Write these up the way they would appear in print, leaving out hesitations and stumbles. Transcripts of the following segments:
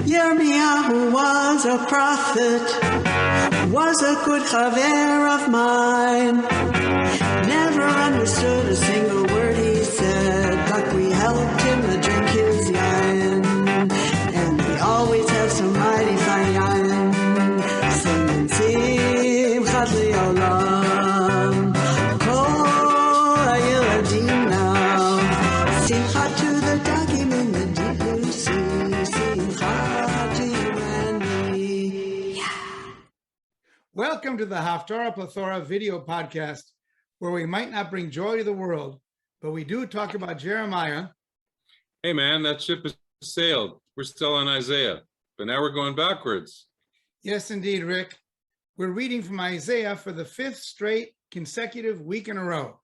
Yirmiyahu was a prophet, was a good chaver of mine. Never understood a single word he said, but we helped him to drink his yain. And we always have some mighty fine yain. Singing Simchat Le'olam, Kol HaYiladim now. Simchat to the dagim in the deep blue sea. Simchat to you and me. Welcome to the Haftarah Plethora video podcast, where we might not bring joy to the world, but we do talk about Jeremiah. Hey man, that ship has sailed. We're still on Isaiah, but now we're going backwards. Yes, indeed, Rick. We're reading from Isaiah for the fifth straight consecutive week in a row.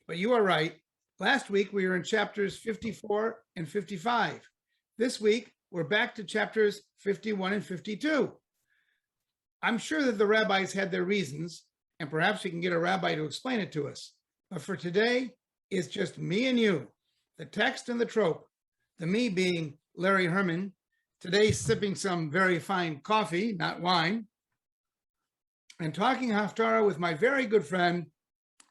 But you are right. Last week, we were in chapters 54 and 55. This week, we're back to chapters 51 and 52. I'm sure that the rabbis had their reasons, and perhaps we can get a rabbi to explain it to us. But for today, it's just me and you, the text and the trope, the me being Larry Herman, today sipping some very fine coffee, not wine, and talking Haftara with my very good friend,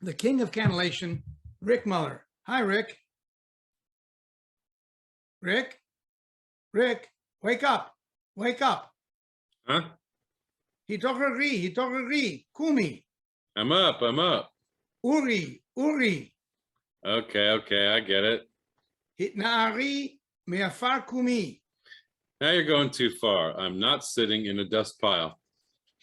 the king of cannellation, Rick Muller. Hi, Rick. Rick, wake up, wake up. Huh? Hitogri, kumi. I'm up. Uri. Okay, I get it. Hitnaari me'afar kumi. Now you're going too far. I'm not sitting in a dust pile.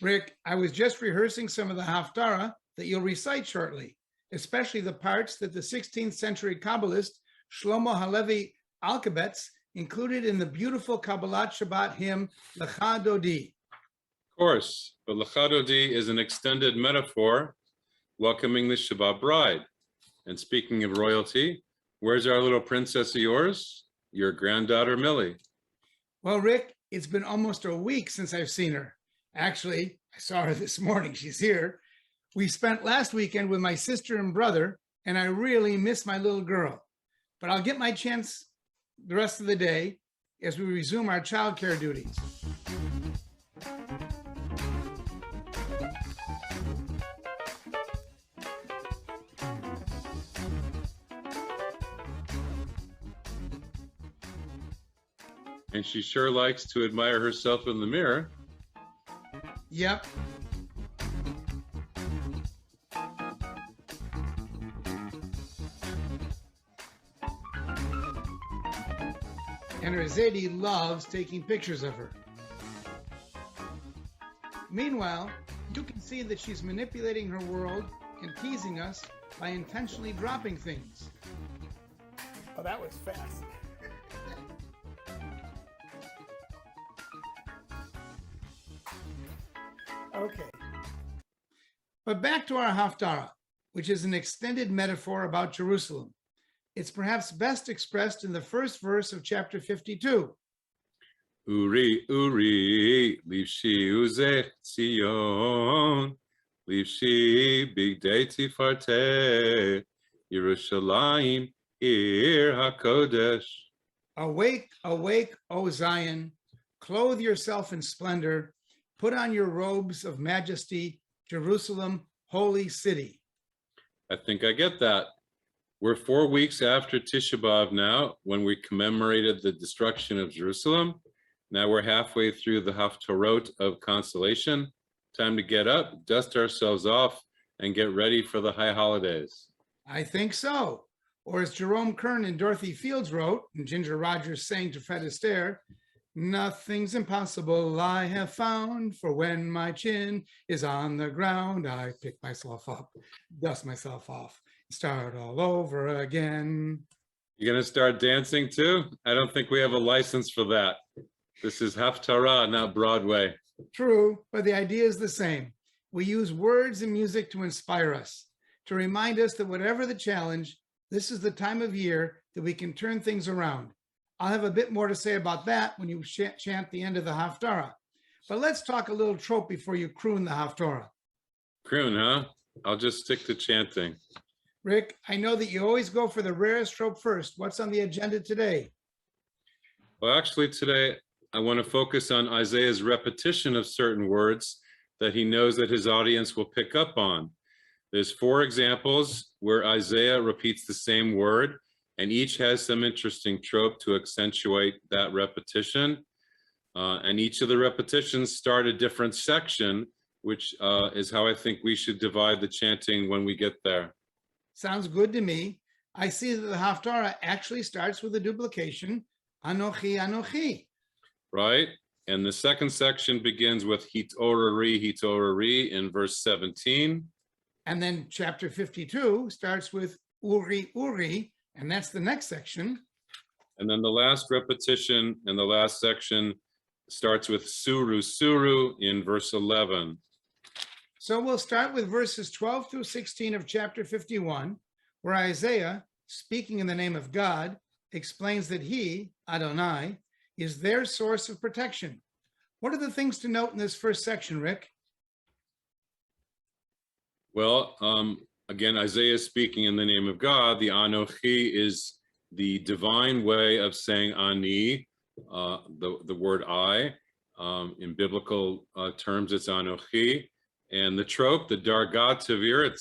Rick, I was just rehearsing some of the Haftara that you'll recite shortly, especially the parts that the 16th century Kabbalist Shlomo Halevi Alkabetz included in the beautiful Kabbalat Shabbat hymn, Lecha Dodi. Of course, but Lecha Dodi is an extended metaphor welcoming the Shabbat bride. And speaking of royalty, where's our little princess of yours? Your granddaughter, Millie. Well, Rick, it's been almost a week since I've seen her. Actually, I saw her this morning. She's here. We spent last weekend with my sister and brother, and I really miss my little girl. But I'll get my chance the rest of the day as we resume our childcare duties. And she sure likes to admire herself in the mirror. Yep. And her Zedi loves taking pictures of her. Meanwhile, you can see that she's manipulating her world and teasing us by intentionally dropping things. Oh, that was fast. Okay. But back to our Haftara, which is an extended metaphor about Jerusalem. It's perhaps best expressed in the first verse of chapter 52. Uri, livshi uzech Zion, livshi bigdei tifarte, Yerushalayim, Ir HaKodesh. Awake, awake, O Zion, clothe yourself in splendor, put on your robes of majesty, Jerusalem, holy city. I think I get that. We're 4 weeks after Tisha B'Av now, when we commemorated the destruction of Jerusalem. Now we're halfway through the Haftarah of Consolation. Time to get up, dust ourselves off, and get ready for the high holidays. I think so. Or as Jerome Kern and Dorothy Fields wrote, and Ginger Rogers sang to Fred Astaire, nothing's impossible I have found, for when my chin is on the ground, I pick myself up, dust myself off, start all over again. You're gonna start dancing too? I don't think we have a license for that. This is Haftara, not Broadway. True, but the idea is the same. We use words and music to inspire us, to remind us that whatever the challenge, this is the time of year that we can turn things around. I'll have a bit more to say about that when you chant the end of the Haftara. But let's talk a little trope before you croon the Haftarah. Croon, huh? I'll just stick to chanting. Rick, I know that you always go for the rarest trope first. What's on the agenda today? Well, actually today, I want to focus on Isaiah's repetition of certain words that he knows that his audience will pick up on. There's 4 examples where Isaiah repeats the same word, and each has some interesting trope to accentuate that repetition. And each of the repetitions start a different section, which is how I think we should divide the chanting when we get there. Sounds good to me. I see that the Haftarah actually starts with a duplication, Anochi, Anochi. Right? And the second section begins with Hitorari, Hitorari in verse 17. And then chapter 52 starts with Uri, Uri, and that's the next section. And then the last repetition and the last section starts with Suru, Suru in verse 11. So we'll start with verses 12 through 16 of chapter 51, where Isaiah, speaking in the name of God, explains that he, Adonai, is their source of protection. What are the things to note in this first section, Rick? Well, again, Isaiah speaking in the name of God. The Anochi is the divine way of saying Ani, the word I. In biblical terms, it's Anochi. And the trope, the Dargat Tavir,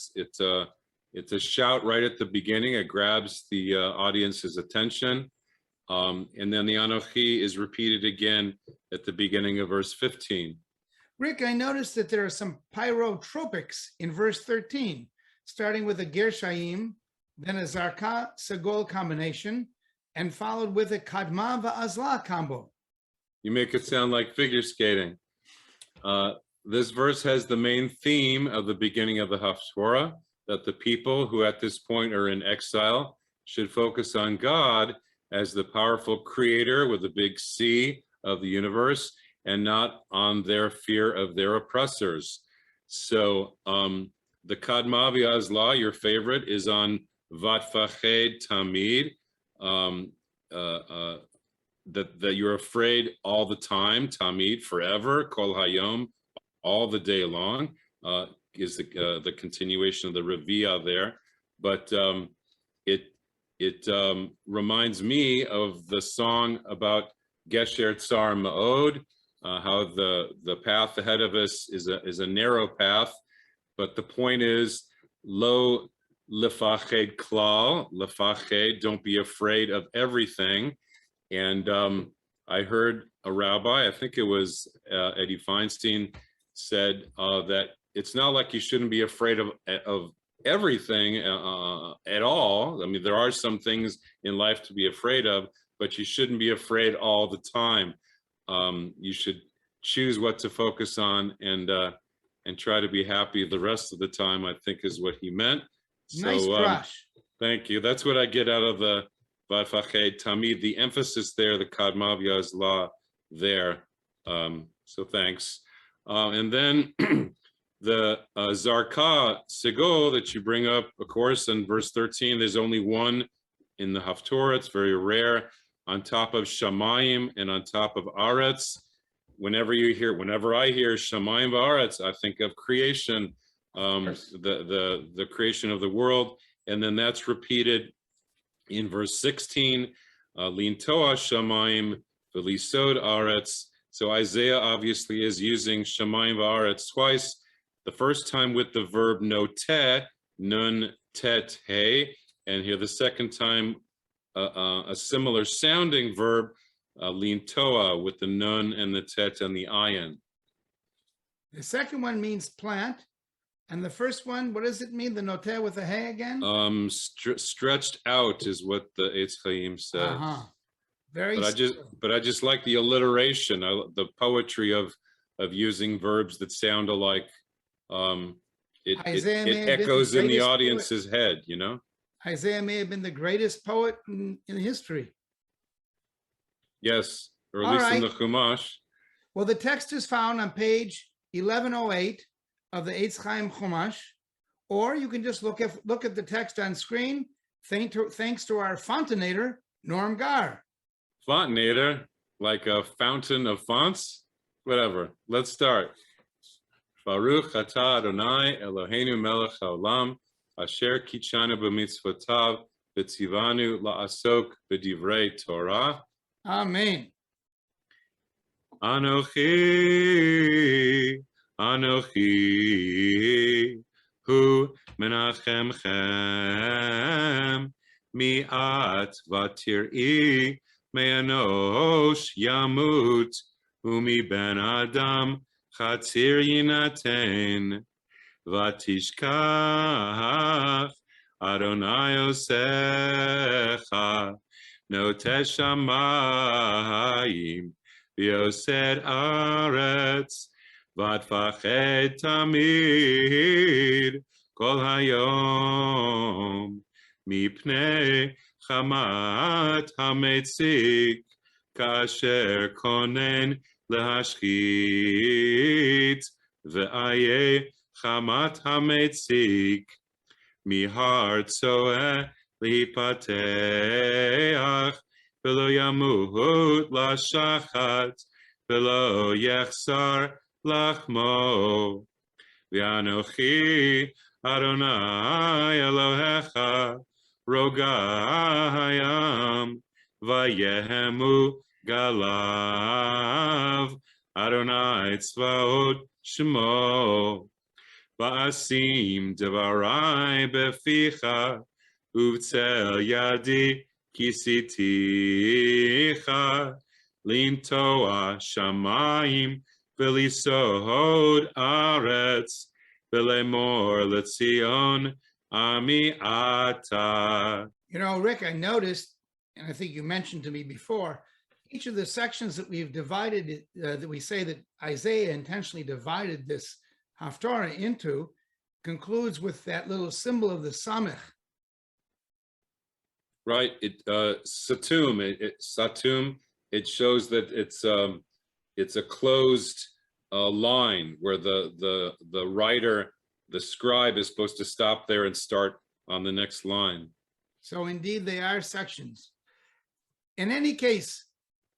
it's a shout right at the beginning. It grabs the audience's attention. And then the Anochi is repeated again at the beginning of verse 15. Rick, I noticed that there are some pyrotropics in verse 13, starting with a Gershaim, then a Zarka Segol combination, and followed with a Kadma Va'azla combo. You make it sound like figure skating. This verse has the main theme of the beginning of the Haftarah, that the people who at this point are in exile should focus on God as the powerful creator with a big C of the universe, and not on their fear of their oppressors. So the Kadma V'Azla, your favorite, is on Vatfached Tamid, that you're afraid all the time, Tamid, forever, Kol Hayom, all the day long, is the continuation of the Reviyah there. But it reminds me of the song about Gesher Tsar Ma'od, how the path ahead of us is a narrow path, but the point is, lo lefached klal, lefached, don't be afraid of everything. And I heard a rabbi, I think it was Eddie Feinstein, said that it's not like you shouldn't be afraid of everything at all. I mean, there are some things in life to be afraid of, but you shouldn't be afraid all the time. You should choose what to focus on and try to be happy the rest of the time, I think is what he meant. So, nice brush. Thank you. That's what I get out of the Vatfached Tamid, the emphasis there, the Kadma V'Azla there. So thanks. And then the Zarka Segol that you bring up, of course, in verse 13, there's only one in the Haftarah. It's very rare. On top of Shamayim and on top of Aretz. Whenever I hear Shamayim V'Aretz, I think of creation, the creation of the world. And then that's repeated in verse 16, Lintoa Shamayim V'Lisod Aretz. So Isaiah obviously is using Shamayim V'Aretz twice. The first time with the verb noteh, nun tet he, and here the second time a similar sounding verb, lintoa, with the nun and the tet and the ayin. The second one means plant, and the first one, what does it mean? The noteh with the hay again? Stretched out is what the Eitz Chaim says. But I just like the alliteration, the poetry of using verbs that sound alike. It echoes in the audience's head, you know? Isaiah may have been the greatest poet in history. Yes, or at least in the Chumash. Well, the text is found on page 1108 of the Eitz Chaim Chumash, or you can just look at the text on screen, thanks to our fontenator, Norm Gar. Fontenator, like a fountain of fonts? Whatever, let's start. Baruch atah Adonai Eloheinu melech haolam, asher kitshanu b'mitzvotav v'tzivanu la'asok b'divrei Torah. Amen. Anochi, Anochi, Hu menachemchem, mi'at vatir'i, me'anosh yamut, umi ben adam, chatzir yinaten, vatishkach, Adonai Yosecha, notesh shamayim, v'yosed aretz, vatfached tamid, kol hayom, mipnei chamat hametzik, kasher konen lehashchit, ve'ayeh chamat hametzik, mihar tzoeh lipateach, v'lo yamut lashachat, v'lo yechsar lachmo, v'anochi Adonai Elohecha, rogayam, vayehemu galav, Adonai tzvaot shmo, va'asim devarai beficha, uvtzel yadi kisiticha, lintoa shamayim, v'lisod aretz, v'lemor letzion ami ata. You know, Rick, I noticed, and I think you mentioned to me before, each of the sections that we've divided, that we say that Isaiah intentionally divided this Haftarah into, concludes with that little symbol of the Samech. Right, satum. It shows that it's a closed line where the writer, the scribe, is supposed to stop there and start on the next line. So indeed, they are sections. In any case,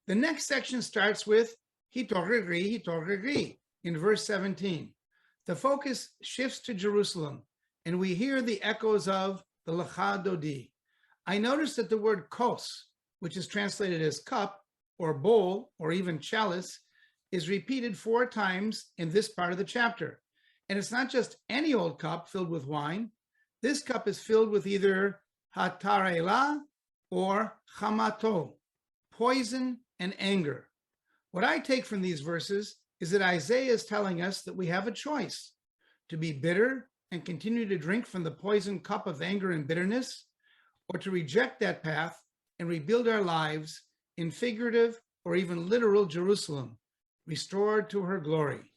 the next section starts with Hitoriri, Hitoriri in verse 17. The focus shifts to Jerusalem, and we hear the echoes of the Lecha Dodi. I noticed that the word kos, which is translated as cup or bowl or even chalice, is repeated 4 times in this part of the chapter. And it's not just any old cup filled with wine. This cup is filled with either hatarela or chamato, poison and anger. What I take from these verses is that Isaiah is telling us that we have a choice: to be bitter and continue to drink from the poison cup of anger and bitterness, or to reject that path and rebuild our lives in figurative or even literal Jerusalem, restored to her glory.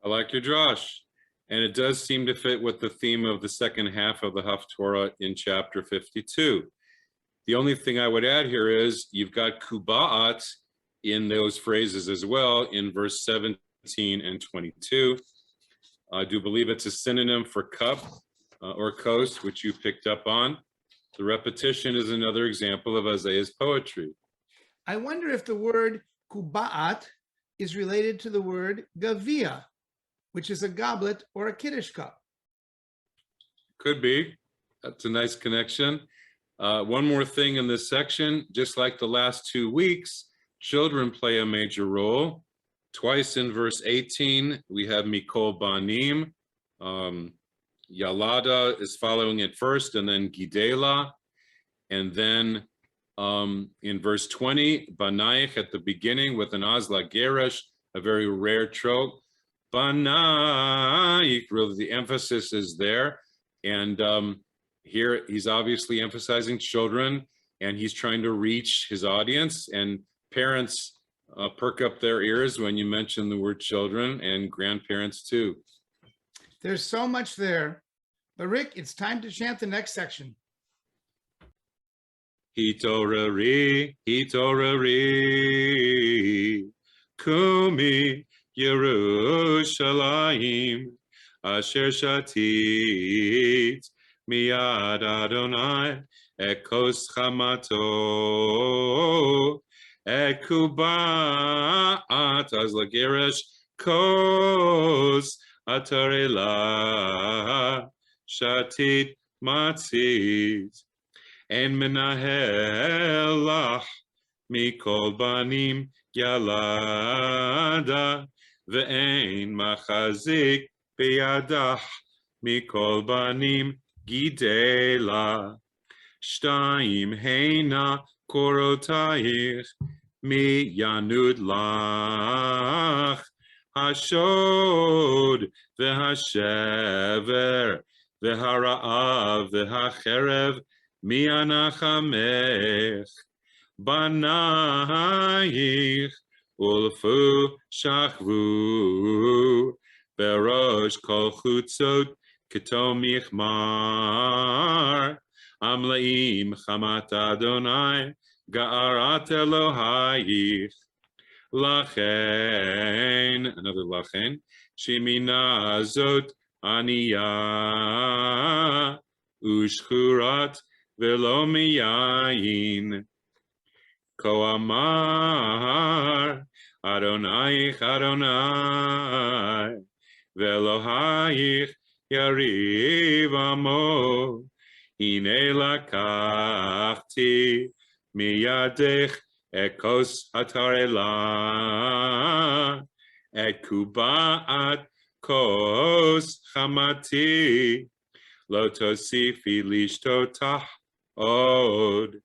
I like your drash, and it does seem to fit with the theme of the second half of the Haftarah in chapter 52. The only thing I would add here is you've got kuba'at in those phrases as well in verse 17 and 22. I do believe it's a synonym for cup or kos, which you picked up on. The repetition is another example of Isaiah's poetry. I wonder if the word kuba'at is related to the word gavia, which is a goblet or a kiddush cup. Could be. That's a nice connection. One more thing in this section, just like the last 2 weeks, children play a major role. Twice in verse 18, we have Mikol Banim. Yalada is following it first, and then Gidela. And then in verse 20, Banayich at the beginning with an Azla Geresh, a very rare trope. Banayich, really the emphasis is there. And here he's obviously emphasizing children, and he's trying to reach his audience. And parents perk up their ears when you mention the word children, and grandparents too. There's so much there. But Rick, it's time to chant the next section. Hitorari, hitorari, kumi Yerushalayim, asher shatit, miyad Adonai, ekos chamato, ekuba'at az lageresh, kos atarela, shatit matzit, en menahelach mikol banim ילדה, ואין מחזיק בידך, מכל בנים גידלה. שתיים הנה קורותייך, מי ינוד לך, השוד והשבר, והרעב והחרב, מי ינחמך. בנייך ולפו שכבו, בראש כל חוצות כתום יחמר, המלאים חמת אדוני, גארת אלוהיך. לכן, another לכן, שמינה זאת ענייה, ושחורת ולא מיין. כה אמר אדונייך אדוני, ואלוהיך יריב עמו, הנה לקחתי מידך את כוס התרעלה, את קובעת כוס חמתי, לא תוסיפי לשתותך עוד.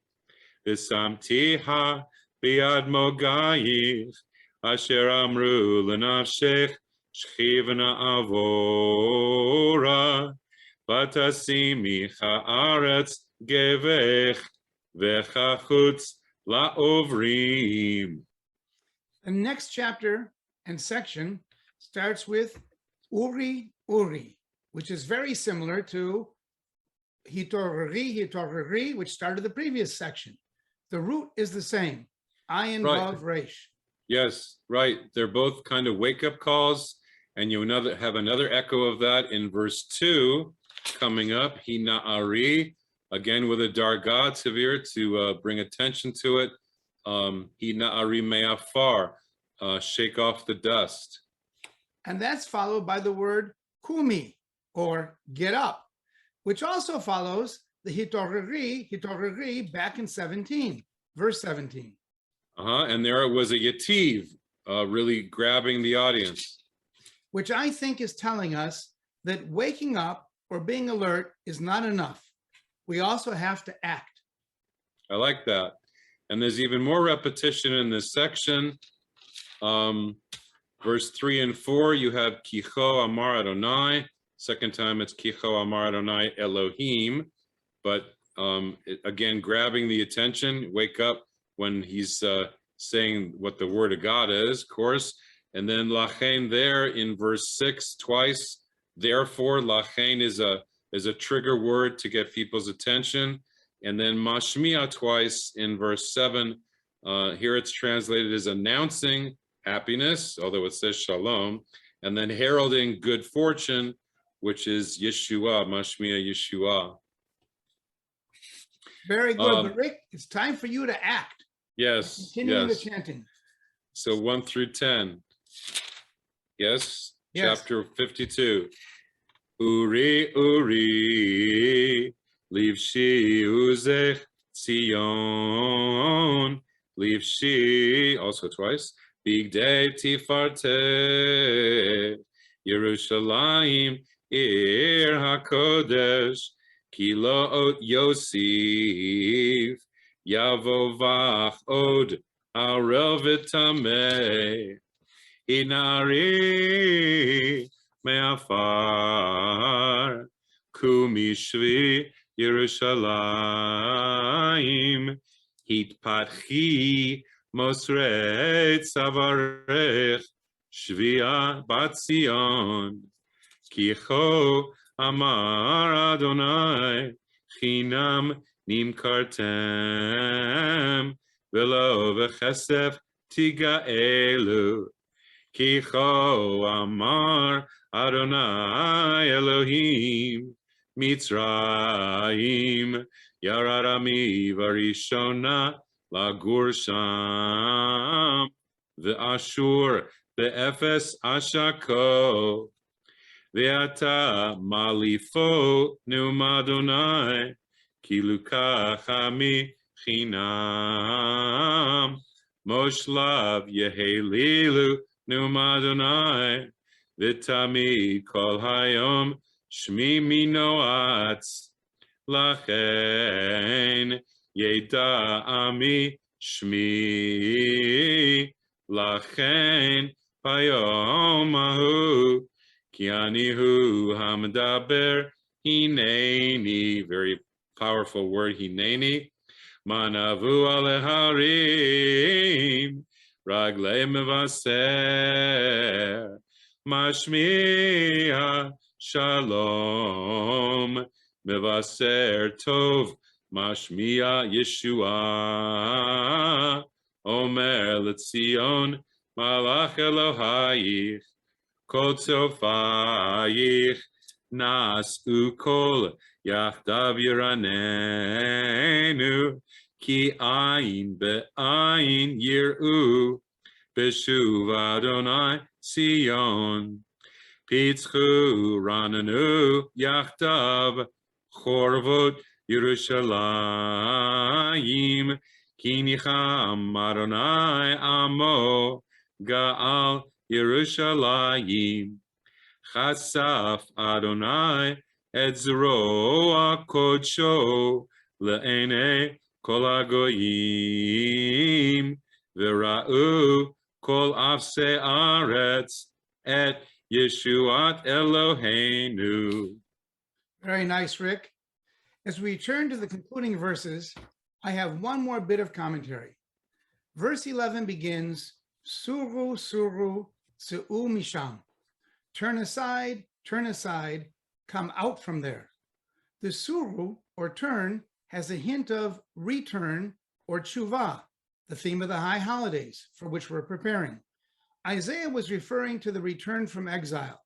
ושמתיה ביד מוגייך, אשר אמרו לנפשך, שכי ונעבורה, ותשימי הארץ גבך, וכחוץ לעוברים. The next chapter and section starts with Uri, Uri, which is very similar to Hitorari, which started the previous section. The root is the same, Ayin Right. Vav Resh. Yes, right. They're both kind of wake-up calls, and you have another echo of that in verse 2 coming up. Hina'ari, again with a dargah tavir to bring attention to it. Hina'ari me'afar, shake off the dust. And that's followed by the word kumi, or get up, which also follows the hitorari back in 17, verse 17. And there it was a yativ, really grabbing the audience. Which I think is telling us that waking up or being alert is not enough. We also have to act. I like that. And there's even more repetition in this section. Verse 3 and 4, you have Kicho Amar Adonai. Second time it's Kicho Amar Adonai Elohim. But again, grabbing the attention, wake up when he's saying what the word of God is, of course. And then Lachain there in verse 6 twice. Therefore, Lachain is a trigger word to get people's attention. And then Mashmiah twice in verse 7. Here it's translated as announcing happiness, although it says shalom. And then heralding good fortune, which is Yeshua, Mashmiah Yeshua. Very good. But Rick, it's time for you to act. Yes. Continuing yes. the chanting. So 1 through 10. Yes. Chapter 52. Uri, Uri, Livshi Uzech Zion, Livshi, also twice, Bigdei Tifarte, Yerushalayim, Ir HaKodesh, Kilo Yosif, Yavovach Od, Arel V'Tameh, Inari me'afar, kumishvi Yerushalayim, hitpachi mosrei tzavarech, shvia bat Zion, kicho amar Adonai, chinam nimkartem, velo v'chesef tigaelu. Kicho amar Adonai Elohim Mitzrayim Yararami Varishona Lagur Sham Ve'ashur Ve'efes Ashako Ve'ata Malifo Neum Adonai Kilukachami Chinam Moshlav Yehelilu Numadonai Vitami Kol Hayom Shmi Minoatz Lachen Yeda Ami Shmi Lachen Payom Ahu Kianihu Hamdaber Hineni. Very powerful word, Hineni. Manavu aleharim ragle mevaser mashmiya shalom mevaser tov mashmiya Yeshua omer letzion malach Elohayich kol tzofayich nas ukol yachdav yiranenu Ki ayin be'ayin yir'u b'shuv Adonai Sion Pitzchu rananu yachtav chorvot Yerushalayim Ki nicham Adonai amo ga'al Yerushalayim Chasaf Adonai et zro kodsho le'enei Kol hagoyim v'ra'u kol afse aretz et Yeshuat Eloheinu. Very nice, Rick. As we turn to the concluding verses, I have one more bit of commentary. Verse 11 begins, Suru, Suru, Tze'u Misham. Turn aside, come out from there. The Suru, or turn, has a hint of return or tshuva, the theme of the high holidays for which we're preparing. Isaiah was referring to the return from exile,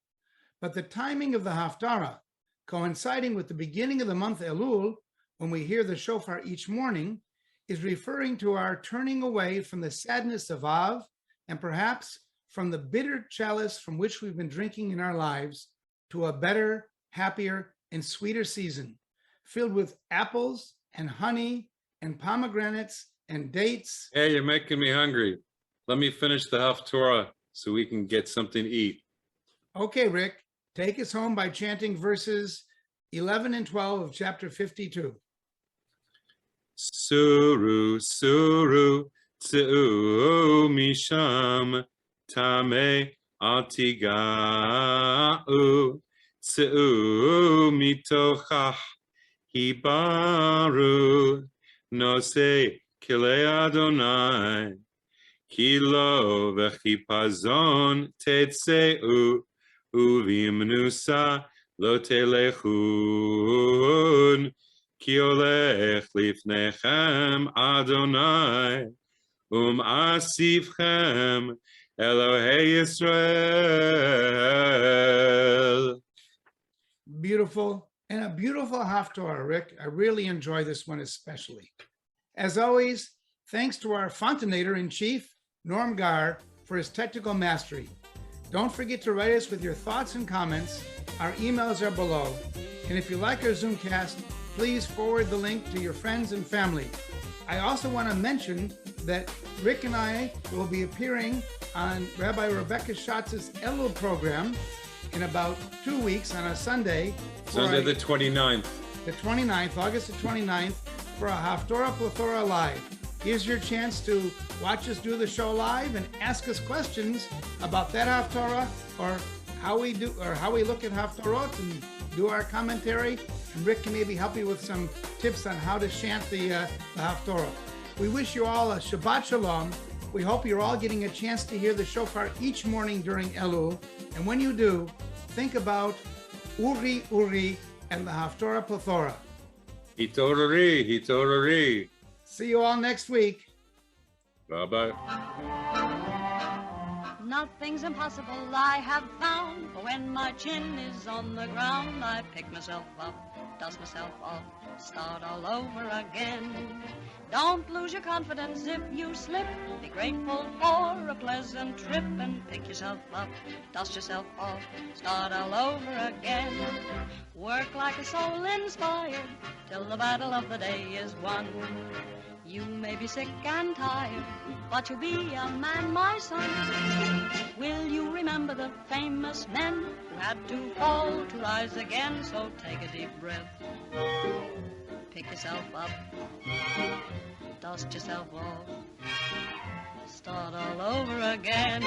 but the timing of the Haftarah, coinciding with the beginning of the month Elul, when we hear the shofar each morning, is referring to our turning away from the sadness of Av and perhaps from the bitter chalice from which we've been drinking in our lives to a better, happier, and sweeter season, filled with apples and honey and pomegranates and dates. Hey, you're making me hungry. Let me finish the Haftarah so we can get something to eat. Okay, Rick, take us home by chanting verses 11 and 12 of chapter 52. Suru, Suru, Tze'u Misham, Tameh Altiga'u, Tze'u Mitochach, Hibaru, Nose Kile Adonai, Kilo V'chipazon Tetzeu, Uvimnusa Lo Telechun, Ki Olech Lifnechem Adonai, Asifchem Elohei Yisrael. Beautiful, and a beautiful Haftarah, Rick. I really enjoy this one especially. As always, thanks to our Fontenator-in-Chief, Norm Gar, for his technical mastery. Don't forget to write us with your thoughts and comments. Our emails are below. And if you like our Zoomcast, please forward the link to your friends and family. I also want to mention that Rick and I will be appearing on Rabbi Rebecca Schatz's Elul program in about 2 weeks on a Sunday. Sunday the 29th. The 29th, August the 29th, for a Haftarah Plethora Live. Here's your chance to watch us do the show live and ask us questions about that Haftarah or how we look at Haftarot and do our commentary. And Rick can maybe help you with some tips on how to chant the Haftarah. We wish you all a Shabbat Shalom. We hope you're all getting a chance to hear the shofar each morning during Elul. And when you do, think about Uri, Uri, and the Haftarah Plethora. Hitorori, Hitorori. See you all next week. Bye-bye. Nothing's impossible, I have found. For when my chin is on the ground, I pick myself up, dust myself off, start all over again. Don't lose your confidence if you slip. Be grateful for a pleasant trip and pick yourself up, dust yourself off, start all over again. Work like a soul inspired till the battle of the day is won. You may be sick and tired, but you'll be a man, my son. Will you remember the famous men who had to fall to rise again? So take a deep breath, pick yourself up, dust yourself off, start all over again.